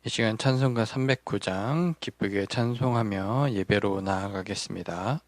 이 시간 찬송가 309장 기쁘게 찬송하며 예배로 나아가겠습니다.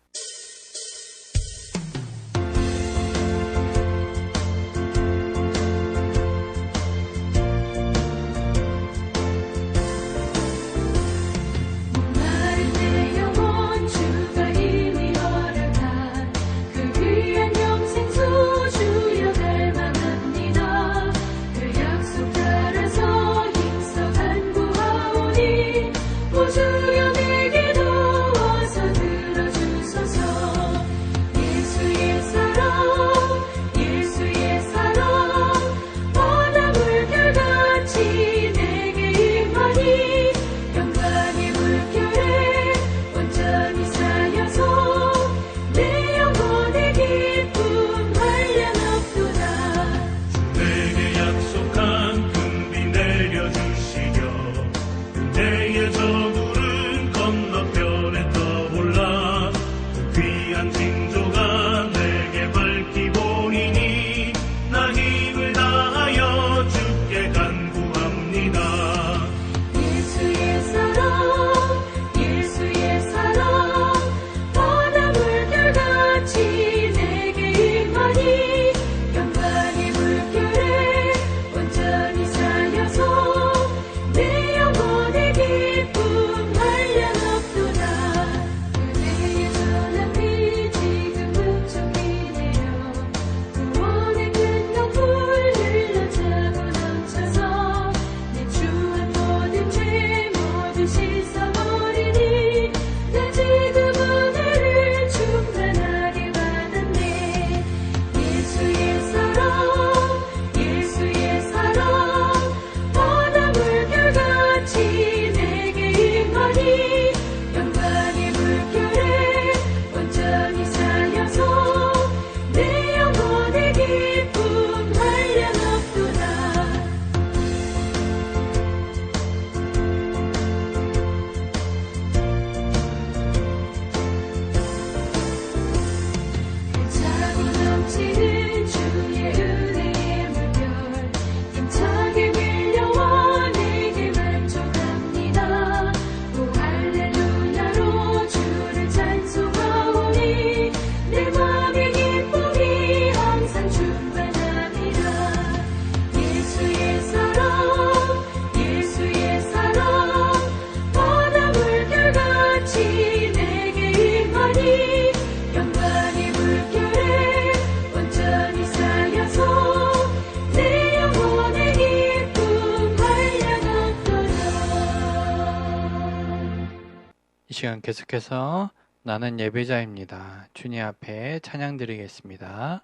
이 시간 계속해서 나는 예배자입니다. 주님 앞에 찬양 드리겠습니다.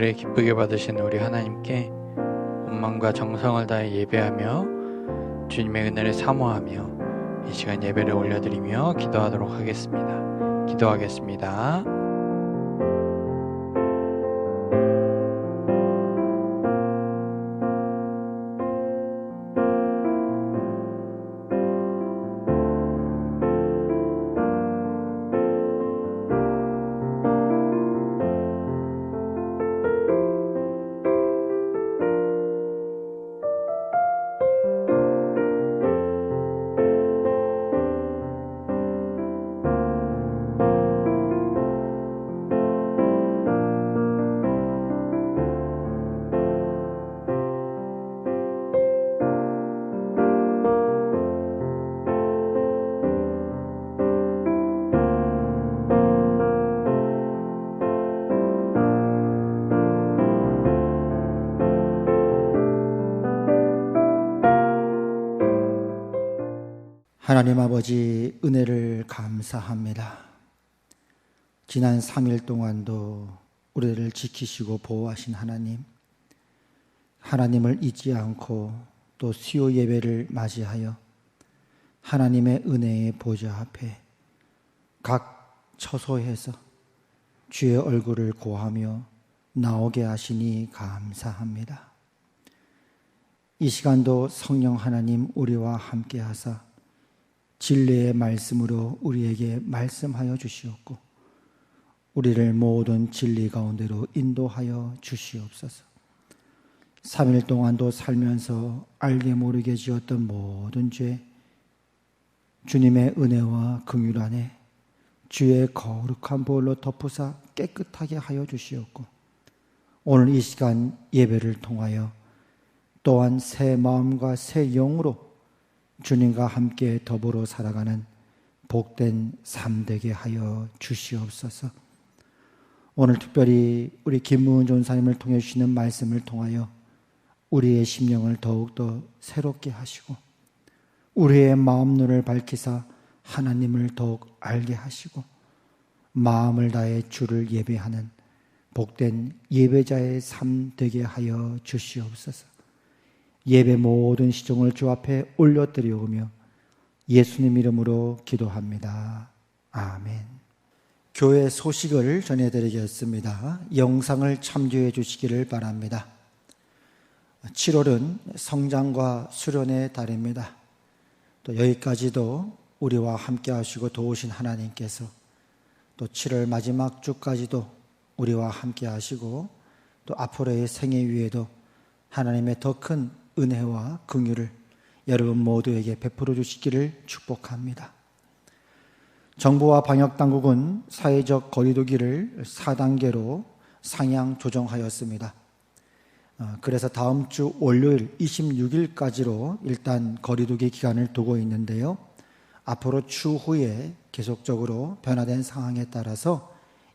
예배를 기쁘게 받으시는 우리 하나님께 온 마음과 정성을 다해 예배하며 주님의 은혜를 사모하며 이 시간 예배를 올려드리며 기도하도록 하겠습니다. 기도하겠습니다. 하나님 아버지, 은혜를 감사합니다. 지난 3일 동안도 우리를 지키시고 보호하신 하나님, 하나님을 잊지 않고 또 수요 예배를 맞이하여 하나님의 은혜의 보좌 앞에 각 처소에서 주의 얼굴을 고하며 나오게 하시니 감사합니다. 이 시간도 성령 하나님 우리와 함께 하사 진리의 말씀으로 우리에게 말씀하여 주시옵고 우리를 모든 진리 가운데로 인도하여 주시옵소서. 3일 동안도 살면서 알게 모르게 지었던 모든 죄, 주님의 은혜와 긍휼 안에 주의 거룩한 보혈로 덮으사 깨끗하게 하여 주시옵고 오늘 이 시간 예배를 통하여 또한 새 마음과 새 영으로 주님과 함께 더불어 살아가는 복된 삶 되게 하여 주시옵소서. 오늘 특별히 우리 김무은 전사님을 통해 주시는 말씀을 통하여 우리의 심령을 더욱더 새롭게 하시고 우리의 마음 눈을 밝히사 하나님을 더욱 알게 하시고 마음을 다해 주를 예배하는 복된 예배자의 삶 되게 하여 주시옵소서. 예배 모든 시종을 주 앞에 올려드리오며 예수님 이름으로 기도합니다. 아멘. 교회 소식을 전해드리겠습니다. 영상을 참조해 주시기를 바랍니다. 7월은 성장과 수련의 달입니다. 또 여기까지도 우리와 함께 하시고 도우신 하나님께서 또 7월 마지막 주까지도 우리와 함께 하시고 또 앞으로의 생애 위에도 하나님의 더 큰 은혜와 긍휼을 여러분 모두에게 베풀어 주시기를 축복합니다. 정부와 방역당국은 사회적 거리두기를 4단계로 상향 조정하였습니다. 그래서 다음 주 월요일 26일까지로 일단 거리두기 기간을 두고 있는데요. 앞으로 추후에 계속적으로 변화된 상황에 따라서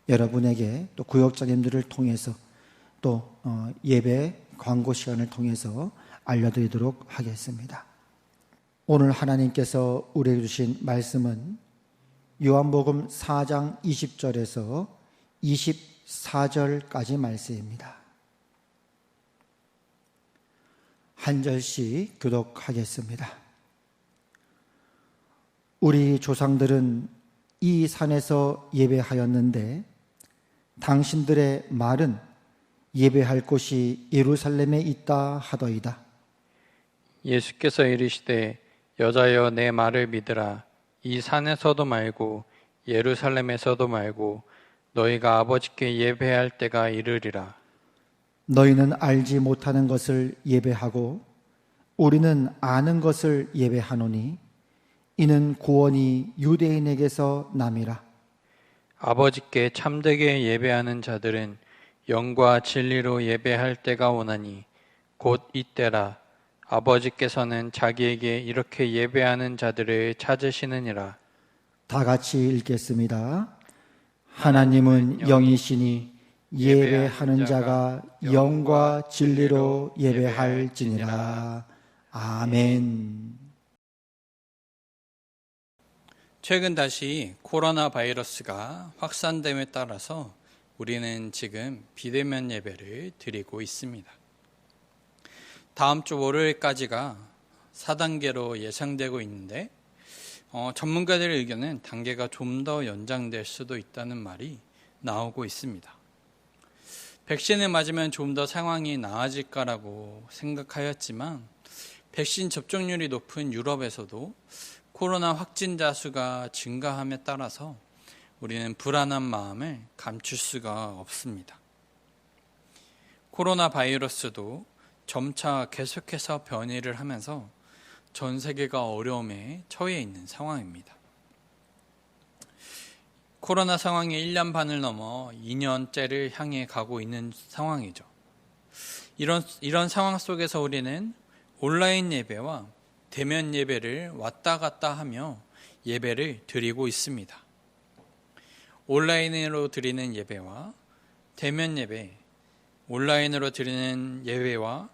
여러분에게 또 구역장님들을 통해서 또 예배 광고 시간을 통해서 알려드리도록 하겠습니다. 오늘 하나님께서 우리에게 주신 말씀은 요한복음 4장 20절에서 24절까지 말씀입니다. 한 절씩 교독하겠습니다. 우리 조상들은 이 산에서 예배하였는데 당신들의 말은 예배할 곳이 예루살렘에 있다 하더이다. 예수께서 이르시되 여자여 내 말을 믿으라. 이 산에서도 말고 예루살렘에서도 말고 너희가 아버지께 예배할 때가 이르리라. 너희는 알지 못하는 것을 예배하고 우리는 아는 것을 예배하노니 이는 구원이 유대인에게서 남이라. 아버지께 참되게 예배하는 자들은 영과 진리로 예배할 때가 오나니 곧 이때라. 아버지께서는 자기에게 이렇게 예배하는 자들을 찾으시느니라. 다 같이 읽겠습니다. 하나님은 영이시니 예배하는 자가 영과 진리로 예배할지니라. 아멘. 최근 다시 코로나 바이러스가 확산됨에 따라서 우리는 지금 비대면 예배를 드리고 있습니다. 다음 주 월요일까지가 4단계로 예상되고 있는데 전문가들의 의견은 단계가 좀 더 연장될 수도 있다는 말이 나오고 있습니다. 백신을 맞으면 좀 더 상황이 나아질까라고 생각하였지만 백신 접종률이 높은 유럽에서도 코로나 확진자 수가 증가함에 따라서 우리는 불안한 마음을 감출 수가 없습니다. 코로나 바이러스도 점차 계속해서 변이를 하면서 전 세계가 어려움에 처해 있는 상황입니다. 코로나 상황이 1년 반을 넘어 2년째를 향해 가고 있는 상황이죠. 이런 상황 속에서 우리는 온라인 예배와 대면 예배를 왔다 갔다 하며 예배를 드리고 있습니다. 온라인으로 드리는 예배와 대면 예배, 온라인으로 드리는 예배와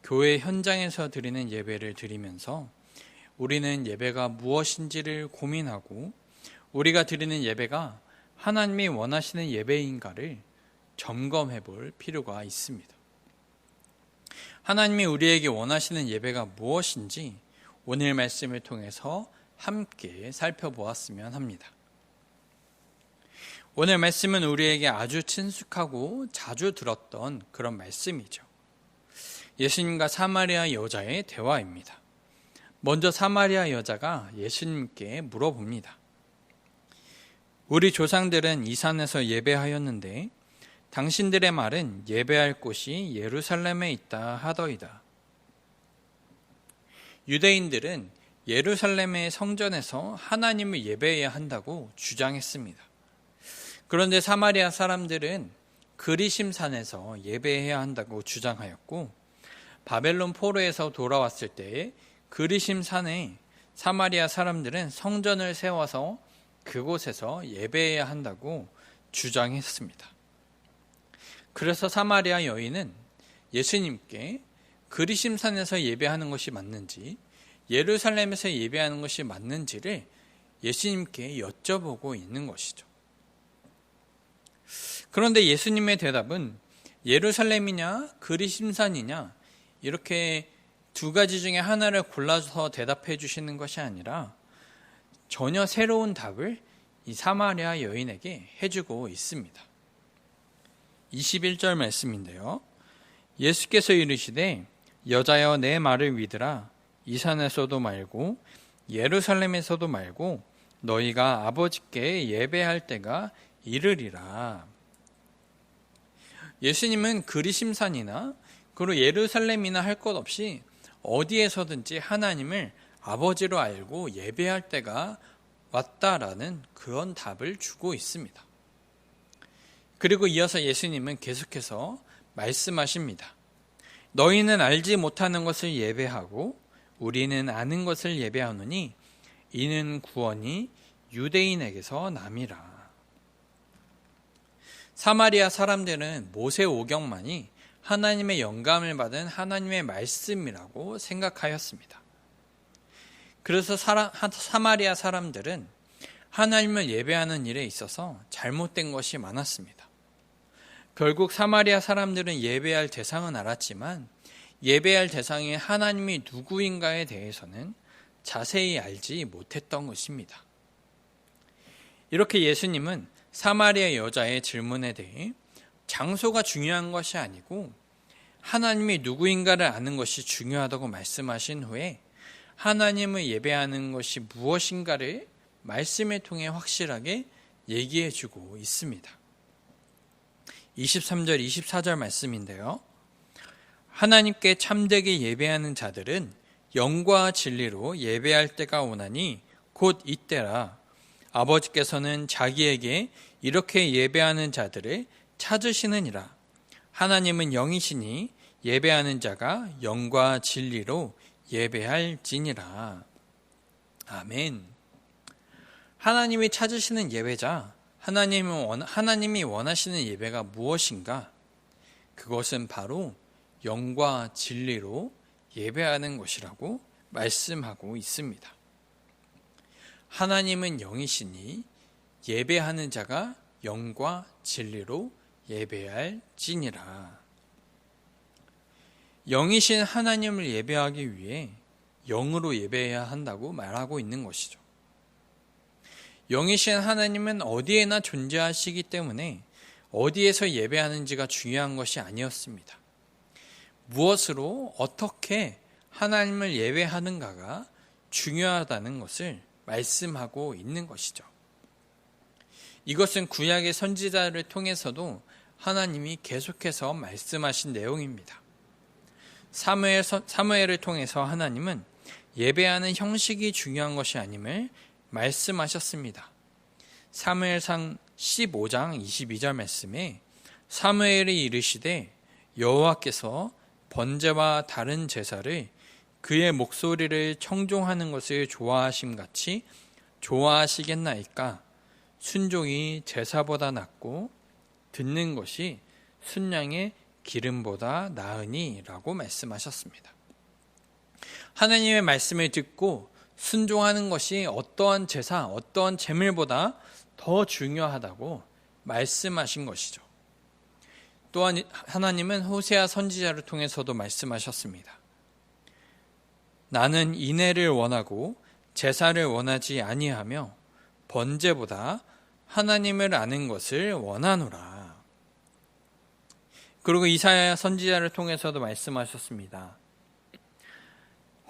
교회 현장에서 드리는 예배를 드리면서 우리는 예배가 무엇인지를 고민하고 우리가 드리는 예배가 하나님이 원하시는 예배인가를 점검해 볼 필요가 있습니다. 하나님이 우리에게 원하시는 예배가 무엇인지 오늘 말씀을 통해서 함께 살펴보았으면 합니다. 오늘 말씀은 우리에게 아주 친숙하고 자주 들었던 그런 말씀이죠. 예수님과 사마리아 여자의 대화입니다. 먼저 사마리아 여자가 예수님께 물어봅니다. 우리 조상들은 이 산에서 예배하였는데 당신들의 말은 예배할 곳이 예루살렘에 있다 하더이다. 유대인들은 예루살렘의 성전에서 하나님을 예배해야 한다고 주장했습니다. 그런데 사마리아 사람들은 그리심산에서 예배해야 한다고 주장하였고 바벨론 포로에서 돌아왔을 때 그리심산에 사마리아 사람들은 성전을 세워서 그곳에서 예배해야 한다고 주장했습니다. 그래서 사마리아 여인은 예수님께 그리심산에서 예배하는 것이 맞는지 예루살렘에서 예배하는 것이 맞는지를 예수님께 여쭤보고 있는 것이죠. 그런데 예수님의 대답은 예루살렘이냐 그리심산이냐 이렇게 두 가지 중에 하나를 골라서 대답해 주시는 것이 아니라 전혀 새로운 답을 이 사마리아 여인에게 해주고 있습니다. 21절 말씀인데요. 예수께서 이르시되 여자여 내 말을 믿으라. 이 산에서도 말고 예루살렘에서도 말고 너희가 아버지께 예배할 때가 이르리라. 예수님은 그리심산이나 그리고 예루살렘이나 할 것 없이 어디에서든지 하나님을 아버지로 알고 예배할 때가 왔다라는 그런 답을 주고 있습니다. 그리고 이어서 예수님은 계속해서 말씀하십니다. 너희는 알지 못하는 것을 예배하고 우리는 아는 것을 예배하노니 이는 구원이 유대인에게서 남이라. 사마리아 사람들은 모세 오경만이 하나님의 영감을 받은 하나님의 말씀이라고 생각하였습니다. 그래서 사마리아 사람들은 하나님을 예배하는 일에 있어서 잘못된 것이 많았습니다. 결국 사마리아 사람들은 예배할 대상은 알았지만 예배할 대상이 하나님이 누구인가에 대해서는 자세히 알지 못했던 것입니다. 이렇게 예수님은 사마리아 여자의 질문에 대해 장소가 중요한 것이 아니고 하나님이 누구인가를 아는 것이 중요하다고 말씀하신 후에 하나님을 예배하는 것이 무엇인가를 말씀을 통해 확실하게 얘기해 주고 있습니다. 23절, 24절 말씀인데요. 하나님께 참되게 예배하는 자들은 영과 진리로 예배할 때가 오나니 곧 이때라. 아버지께서는 자기에게 이렇게 예배하는 자들을 찾으시느니라. 하나님은 영이시니 예배하는 자가 영과 진리로 예배할지니라. 아멘. 하나님이 찾으시는 예배자, 하나님이 원하시는 예배가 무엇인가? 그것은 바로 영과 진리로 예배하는 것이라고 말씀하고 있습니다. 하나님은 영이시니 예배하는 자가 영과 진리로 예배할지니라. 영이신 하나님을 예배하기 위해 영으로 예배해야 한다고 말하고 있는 것이죠. 영이신 하나님은 어디에나 존재하시기 때문에 어디에서 예배하는지가 중요한 것이 아니었습니다. 무엇으로 어떻게 하나님을 예배하는가가 중요하다는 것을 말씀하고 있는 것이죠. 이것은 구약의 선지자를 통해서도 하나님이 계속해서 말씀하신 내용입니다. 사무엘을 통해서 하나님은 예배하는 형식이 중요한 것이 아님을 말씀하셨습니다. 사무엘상 15장 22절 말씀에 사무엘이 이르시되 여호와께서 번제와 다른 제사를 그의 목소리를 청종하는 것을 좋아하심같이 좋아하시겠나이까. 순종이 제사보다 낫고 듣는 것이 순양의 기름보다 나으니 라고 말씀하셨습니다. 하나님의 말씀을 듣고 순종하는 것이 어떠한 제사, 어떠한 제물보다 더 중요하다고 말씀하신 것이죠. 또한 하나님은 호세아 선지자를 통해서도 말씀하셨습니다. 나는 인애를 원하고 제사를 원하지 아니하며 번제보다 하나님을 아는 것을 원하노라. 그리고 이사야 선지자를 통해서도 말씀하셨습니다.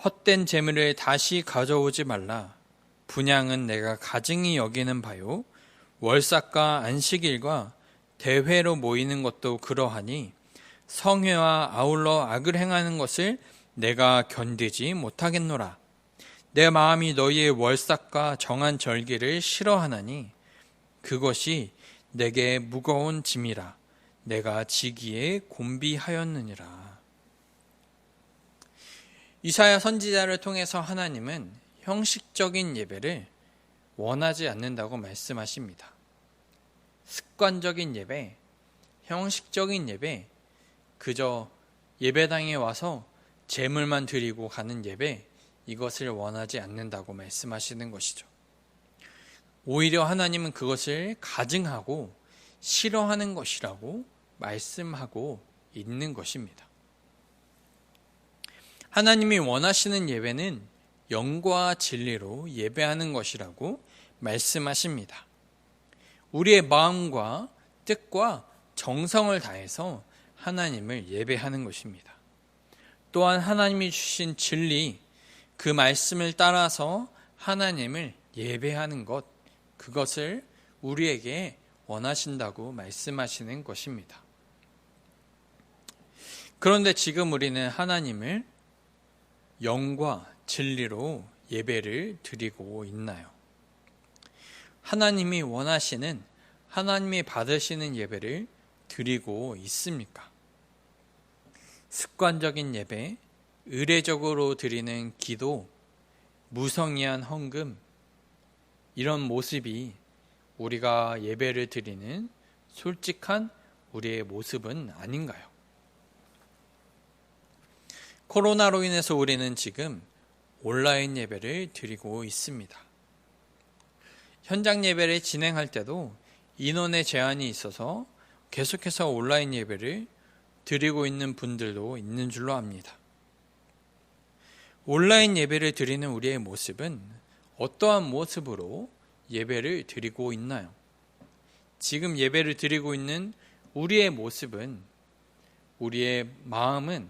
헛된 재물을 다시 가져오지 말라. 분향은 내가 가증히 여기는 바요. 월삭과 안식일과 대회로 모이는 것도 그러하니 성회와 아울러 악을 행하는 것을 내가 견디지 못하겠노라. 내 마음이 너희의 월삭과 정한 절기를 싫어하나니 그것이 내게 무거운 짐이라. 내가 지기에 곤비하였느니라. 이사야 선지자를 통해서 하나님은 형식적인 예배를 원하지 않는다고 말씀하십니다. 습관적인 예배, 형식적인 예배, 그저 예배당에 와서 제물만 드리고 가는 예배, 이것을 원하지 않는다고 말씀하시는 것이죠. 오히려 하나님은 그것을 가증하고 싫어하는 것이라고 말씀하고 있는 것입니다. 하나님이 원하시는 예배는 영과 진리로 예배하는 것이라고 말씀하십니다. 우리의 마음과 뜻과 정성을 다해서 하나님을 예배하는 것입니다. 또한 하나님이 주신 진리, 그 말씀을 따라서 하나님을 예배하는 것, 그것을 우리에게 원하신다고 말씀하시는 것입니다. 그런데 지금 우리는 하나님을 영과 진리로 예배를 드리고 있나요? 하나님이 원하시는, 하나님이 받으시는 예배를 드리고 있습니까? 습관적인 예배, 의례적으로 드리는 기도, 무성의한 헌금, 이런 모습이 우리가 예배를 드리는 솔직한 우리의 모습은 아닌가요? 코로나로 인해서 우리는 지금 온라인 예배를 드리고 있습니다. 현장 예배를 진행할 때도 인원의 제한이 있어서 계속해서 온라인 예배를 드리고 있는 분들도 있는 줄로 압니다. 온라인 예배를 드리는 우리의 모습은 어떠한 모습으로 예배를 드리고 있나요? 지금 예배를 드리고 있는 우리의 모습은, 우리의 마음은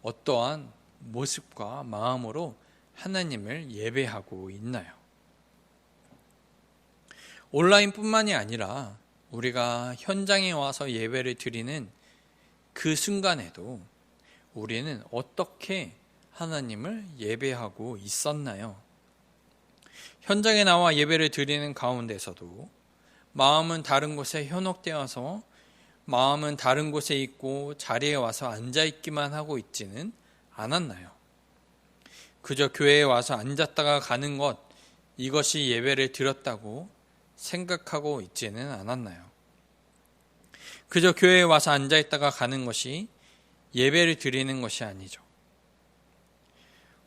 어떠한 모습과 마음으로 하나님을 예배하고 있나요? 온라인뿐만이 아니라 우리가 현장에 와서 예배를 드리는 그 순간에도 우리는 어떻게 하나님을 예배하고 있었나요? 현장에 나와 예배를 드리는 가운데서도 마음은 다른 곳에 현혹되어서 마음은 다른 곳에 있고 자리에 와서 앉아있기만 하고 있지는 않았나요? 그저 교회에 와서 앉았다가 가는 것, 이것이 예배를 드렸다고 생각하고 있지는 않았나요? 그저 교회에 와서 앉아있다가 가는 것이 예배를 드리는 것이 아니죠.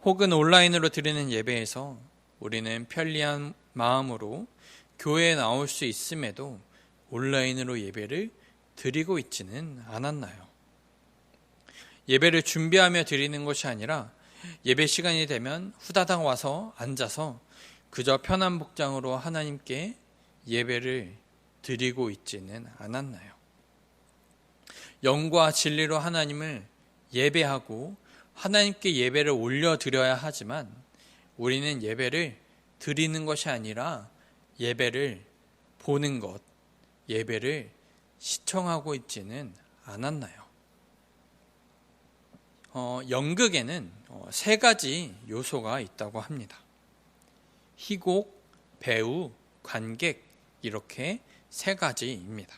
혹은 온라인으로 드리는 예배에서 우리는 편리한 마음으로 교회에 나올 수 있음에도 온라인으로 예배를 드리고 있지는 않았나요? 예배를 준비하며 드리는 것이 아니라 예배 시간이 되면 후다닥 와서 앉아서 그저 편한 복장으로 하나님께 예배를 드리고 있지는 않았나요? 영과 진리로 하나님을 예배하고 하나님께 예배를 올려드려야 하지만 우리는 예배를 드리는 것이 아니라 예배를 보는 것, 예배를 시청하고 있지는 않았나요? 연극에는 세 가지 요소가 있다고 합니다. 희곡, 배우, 관객 이렇게 세 가지입니다.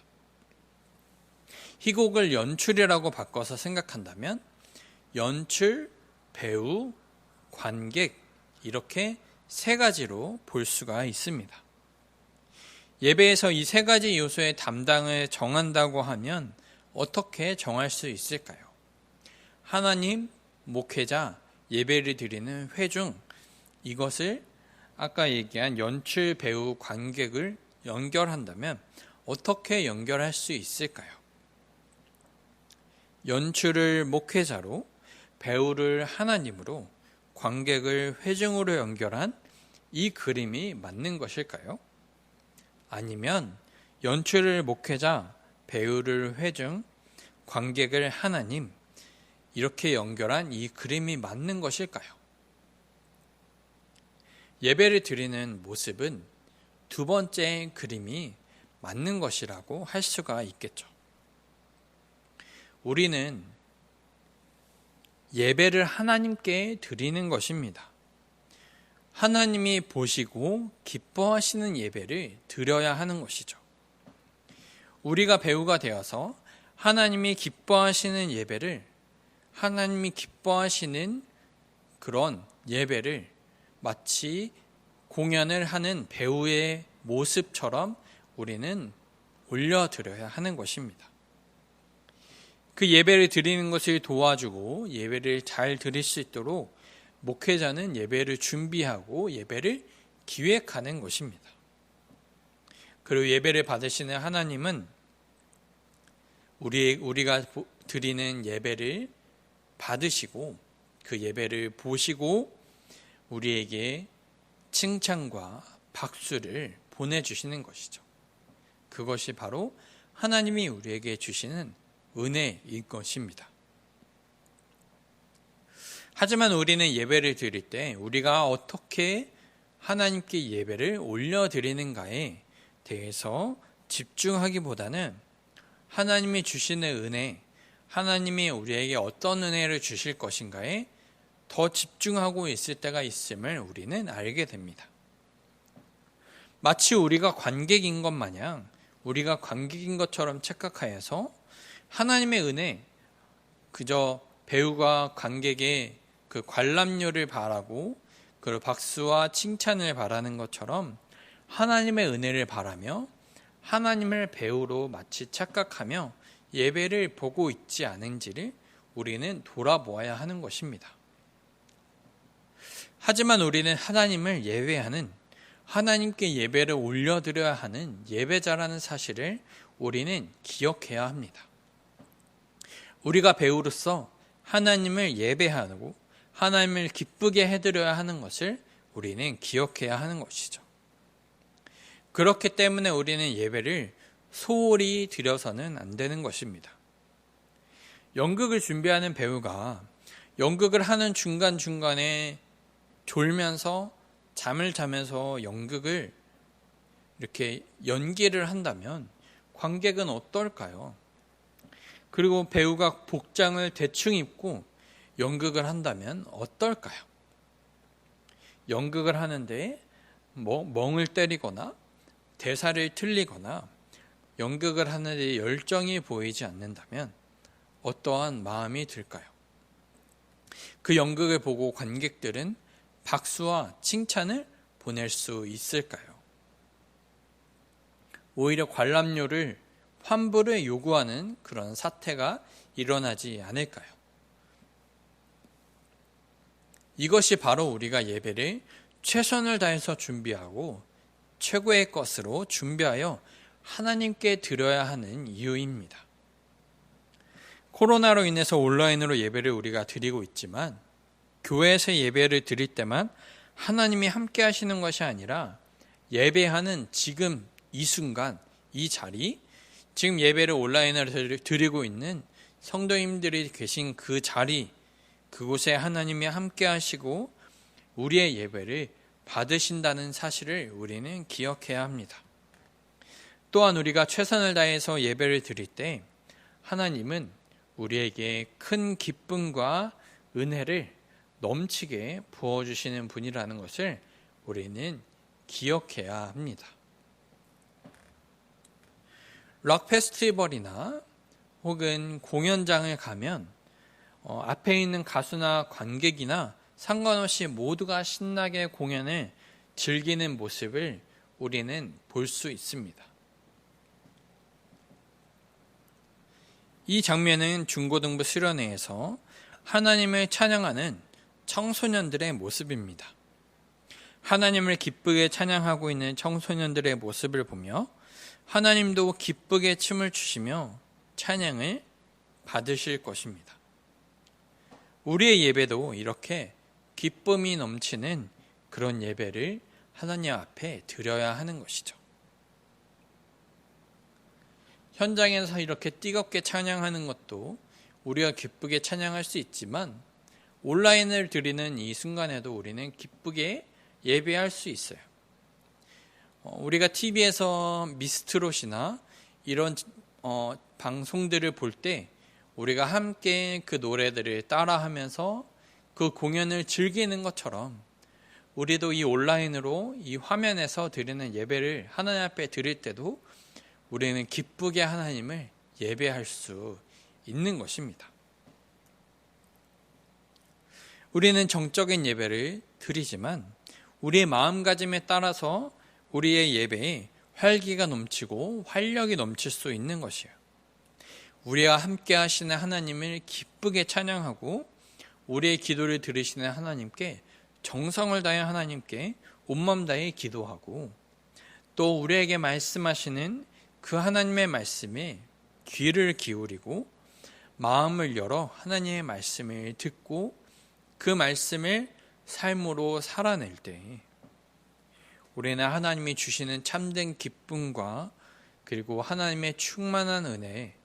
희곡을 연출이라고 바꿔서 생각한다면 연출, 배우, 관객 이렇게 세 가지로 볼 수가 있습니다. 예배에서 이 세 가지 요소의 담당을 정한다고 하면 어떻게 정할 수 있을까요? 하나님, 목회자, 예배를 드리는 회중 이것을 아까 얘기한 연출, 배우, 관객을 연결한다면 어떻게 연결할 수 있을까요? 연출을 목회자로, 배우를 하나님으로, 관객을 회중으로 연결한 이 그림이 맞는 것일까요? 아니면 연출을 목회자, 배우를 회중, 관객을 하나님 이렇게 연결한 이 그림이 맞는 것일까요? 예배를 드리는 모습은 두 번째 그림이 맞는 것이라고 할 수가 있겠죠. 우리는 예배를 하나님께 드리는 것입니다. 하나님이 보시고 기뻐하시는 예배를 드려야 하는 것이죠. 우리가 배우가 되어서 하나님이 기뻐하시는 예배를, 하나님이 기뻐하시는 그런 예배를 마치 공연을 하는 배우의 모습처럼 우리는 올려드려야 하는 것입니다. 그 예배를 드리는 것을 도와주고 예배를 잘 드릴 수 있도록 목회자는 예배를 준비하고 예배를 기획하는 것입니다. 그리고 예배를 받으시는 하나님은 우리가 드리는 예배를 받으시고 그 예배를 보시고 우리에게 칭찬과 박수를 보내주시는 것이죠. 그것이 바로 하나님이 우리에게 주시는 은혜일 것입니다. 하지만 우리는 예배를 드릴 때 우리가 어떻게 하나님께 예배를 올려드리는가에 대해서 집중하기보다는 하나님이 주시는 은혜, 하나님이 우리에게 어떤 은혜를 주실 것인가에 더 집중하고 있을 때가 있음을 우리는 알게 됩니다. 마치 우리가 관객인 것 마냥 우리가 관객인 것처럼 착각하여서 하나님의 은혜, 그저 배우가 관객의 그 관람료를 바라고 그 박수와 칭찬을 바라는 것처럼 하나님의 은혜를 바라며 하나님을 배우로 마치 착각하며 예배를 보고 있지 않은지를 우리는 돌아보아야 하는 것입니다. 하지만 우리는 하나님을 예배하는, 하나님께 예배를 올려드려야 하는 예배자라는 사실을 우리는 기억해야 합니다. 우리가 배우로서 하나님을 예배하고 하나님을 기쁘게 해드려야 하는 것을 우리는 기억해야 하는 것이죠. 그렇기 때문에 우리는 예배를 소홀히 드려서는 안 되는 것입니다. 연극을 준비하는 배우가 연극을 하는 중간중간에 졸면서 잠을 자면서 연극을 이렇게 연기를 한다면 관객은 어떨까요? 그리고 배우가 복장을 대충 입고 연극을 한다면 어떨까요? 연극을 하는데 멍을 때리거나 대사를 틀리거나 연극을 하는데 열정이 보이지 않는다면 어떠한 마음이 들까요? 그 연극을 보고 관객들은 박수와 칭찬을 보낼 수 있을까요? 오히려 관람료를 환불을 요구하는 그런 사태가 일어나지 않을까요? 이것이 바로 우리가 예배를 최선을 다해서 준비하고 최고의 것으로 준비하여 하나님께 드려야 하는 이유입니다. 코로나로 인해서 온라인으로 예배를 우리가 드리고 있지만 교회에서 예배를 드릴 때만 하나님이 함께 하시는 것이 아니라 예배하는 지금 이 순간 이 자리, 지금 예배를 온라인으로 드리고 있는 성도님들이 계신 그 자리, 그곳에 하나님이 함께 하시고 우리의 예배를 받으신다는 사실을 우리는 기억해야 합니다. 또한 우리가 최선을 다해서 예배를 드릴 때 하나님은 우리에게 큰 기쁨과 은혜를 넘치게 부어주시는 분이라는 것을 우리는 기억해야 합니다. 락 페스티벌이나 혹은 공연장을 가면 앞에 있는 가수나 관객이나 상관없이 모두가 신나게 공연을 즐기는 모습을 우리는 볼 수 있습니다. 이 장면은 중고등부 수련회에서 하나님을 찬양하는 청소년들의 모습입니다. 하나님을 기쁘게 찬양하고 있는 청소년들의 모습을 보며 하나님도 기쁘게 춤을 추시며 찬양을 받으실 것입니다. 우리의 예배도 이렇게 기쁨이 넘치는 그런 예배를 하나님 앞에 드려야 하는 것이죠. 현장에서 이렇게 뜨겁게 찬양하는 것도 우리가 기쁘게 찬양할 수 있지만 온라인을 드리는 이 순간에도 우리는 기쁘게 예배할 수 있어요. 우리가 TV에서 미스트롯이나 이런 방송들을 볼 때 우리가 함께 그 노래들을 따라하면서 그 공연을 즐기는 것처럼 우리도 이 온라인으로 이 화면에서 드리는 예배를 하나님 앞에 드릴 때도 우리는 기쁘게 하나님을 예배할 수 있는 것입니다. 우리는 정적인 예배를 드리지만 우리의 마음가짐에 따라서 우리의 예배에 활기가 넘치고 활력이 넘칠 수 있는 것이에요. 우리와 함께 하시는 하나님을 기쁘게 찬양하고 우리의 기도를 들으시는 하나님께 정성을 다해 하나님께 온마음 다해 기도하고 또 우리에게 말씀하시는 그 하나님의 말씀에 귀를 기울이고 마음을 열어 하나님의 말씀을 듣고 그 말씀을 삶으로 살아낼 때 우리는 하나님이 주시는 참된 기쁨과 그리고 하나님의 충만한 은혜,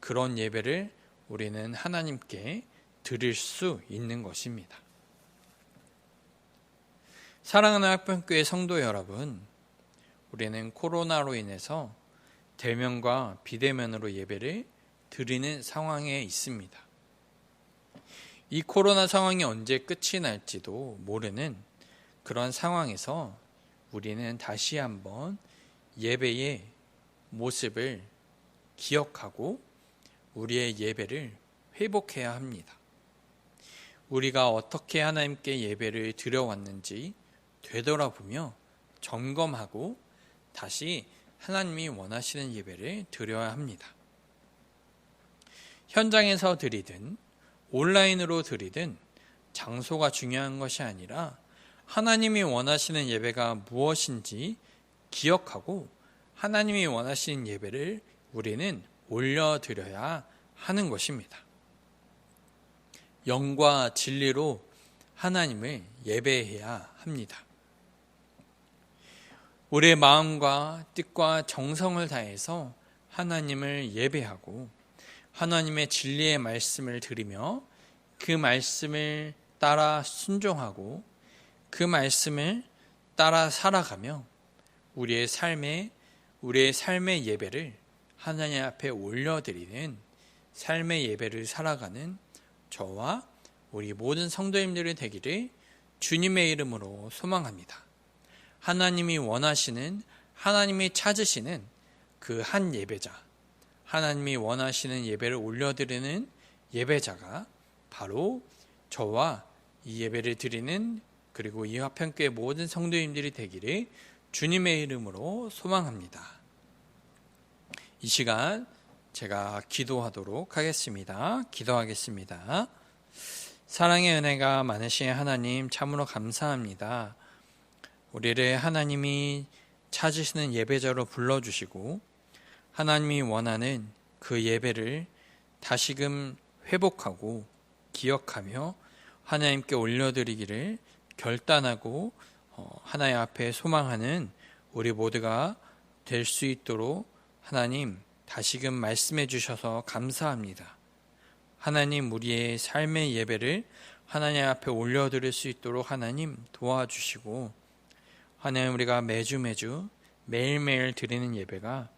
그런 예배를 우리는 하나님께 드릴 수 있는 것입니다. 사랑하는 학병교회 성도 여러분, 우리는 코로나로 인해서 대면과 비대면으로 예배를 드리는 상황에 있습니다. 이 코로나 상황이 언제 끝이 날지도 모르는 그런 상황에서 우리는 다시 한번 예배의 모습을 기억하고 우리의 예배를 회복해야 합니다. 우리가 어떻게 하나님께 예배를 드려왔는지 되돌아보며 점검하고 다시 하나님이 원하시는 예배를 드려야 합니다. 현장에서 드리든 온라인으로 드리든 장소가 중요한 것이 아니라 하나님이 원하시는 예배가 무엇인지 기억하고 하나님이 원하시는 예배를 우리는 올려드려야 하는 것입니다. 영과 진리로 하나님을 예배해야 합니다. 우리의 마음과 뜻과 정성을 다해서 하나님을 예배하고 하나님의 진리의 말씀을 들으며 그 말씀을 따라 순종하고 그 말씀을 따라 살아가며 우리의 삶의 예배를 하나님 앞에 올려드리는 삶의 예배를 살아가는 저와 우리 모든 성도님들이 되기를 주님의 이름으로 소망합니다. 하나님이 원하시는, 하나님이 찾으시는 그 한 예배자, 하나님이 원하시는 예배를 올려드리는 예배자가 바로 저와 이 예배를 드리는 그리고 이 화평교회 모든 성도님들이 되기를 주님의 이름으로 소망합니다. 이 시간 제가 기도하도록 하겠습니다. 기도하겠습니다. 사랑의 은혜가 많으신 하나님 참으로 감사합니다. 우리를 하나님이 찾으시는 예배자로 불러주시고 하나님이 원하는 그 예배를 다시금 회복하고 기억하며 하나님께 올려드리기를 결단하고 하나님 앞에 소망하는 우리 모두가 될 수 있도록 하나님 다시금 말씀해 주셔서 감사합니다. 하나님 우리의 삶의 예배를 하나님 앞에 올려드릴 수 있도록 하나님 도와주시고 하나님 우리가 매주 매일매일 드리는 예배가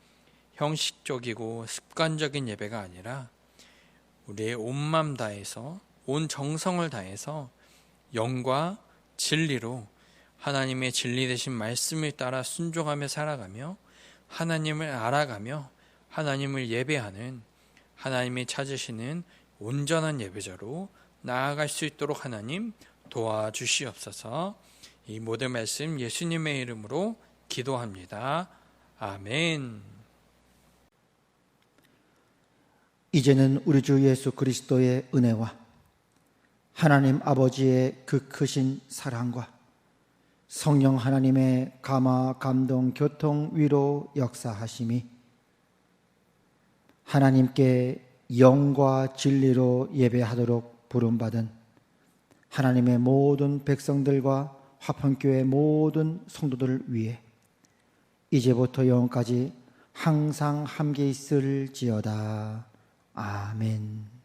형식적이고 습관적인 예배가 아니라 우리의 온 마음 다해서 온 정성을 다해서 영과 진리로 하나님의 진리 되신 말씀을 따라 순종하며 살아가며 하나님을 알아가며 하나님을 예배하는 하나님이 찾으시는 온전한 예배자로 나아갈 수 있도록 하나님 도와주시옵소서. 이 모든 말씀 예수님의 이름으로 기도합니다. 아멘. 이제는 우리 주 예수 그리스도의 은혜와 하나님 아버지의 그 크신 사랑과 성령 하나님의 감화, 감동, 교통, 위로 역사하심이 하나님께 영과 진리로 예배하도록 부름받은 하나님의 모든 백성들과 화평교회 모든 성도들을 위해 이제부터 영원까지 항상 함께 있을지어다. 아멘.